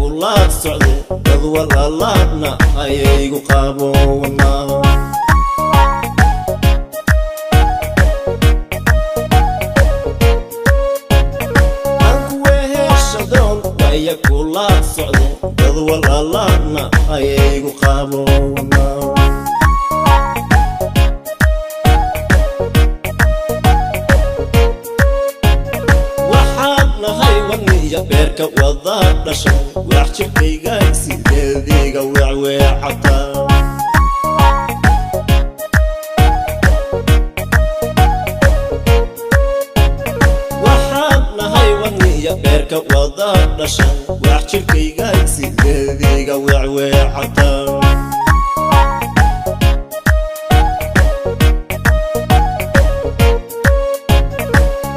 kula socde dad walaalana ayaygu qabowana waya kula socde dad walaalana ayaygu qabowana waxaad nahay waniya beerka wada dhashay wax jirkayga sideediga weecweecata beerka wada dhashay wax jirkayga sideediga weecweecata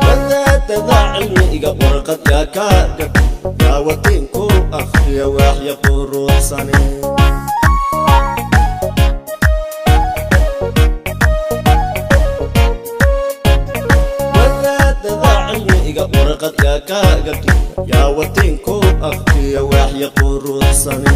wadaadada cilmiga warqadka kaaga daawatiinku akhriya waxya quruxsane warqadka kaaga yaa watiinku akhriya waxya quruxsane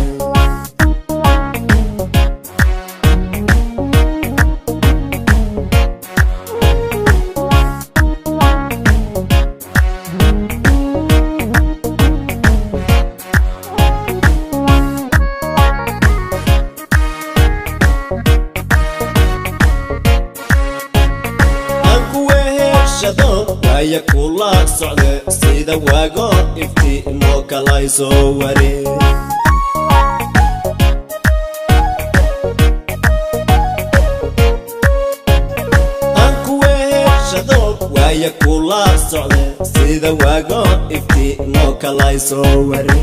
waya kula socde sida waago iftiimo kalay soo ware waya kula socde sida waago iftiimo kalay soo ware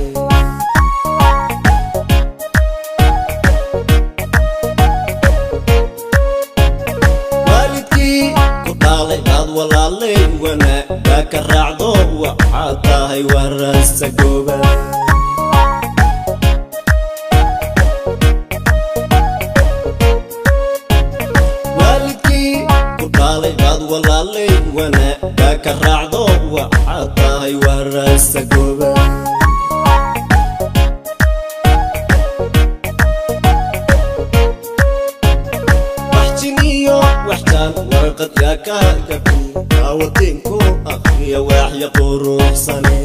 walaalay wanaaga ka raacdo waxaad tahay warasa gooba waalidkii ku dhaalay baad walaalay wanaaga ka raacdo waxaad tahay warasa gooba waxtaan warqadka kaaga daawatiinku akhriya waxya quruxsane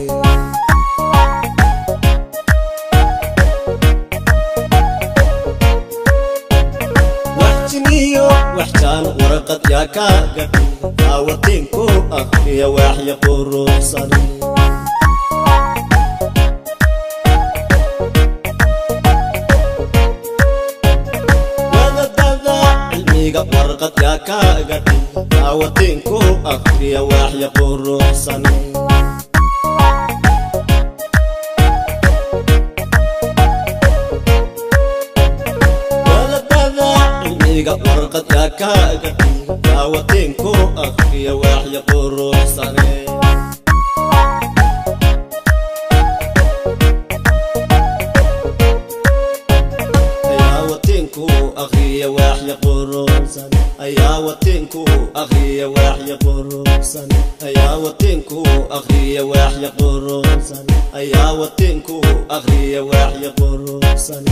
waxjiniyo waxtaan warqadka kaaga daawatiinku akhriya waxya quruxsane warqadka kaaga daawatiinku akhriya waxya quruxsane wadadada cilmiga warqadka kaaga daawatiinku akhriya waxya quruxsane akhriya waxya quruxsan ayaa watiinku akhriya waxya quruxsan ayaa watiinku akhriya waxya quruxsan ayaa watiinku akhriya waxya quruxsan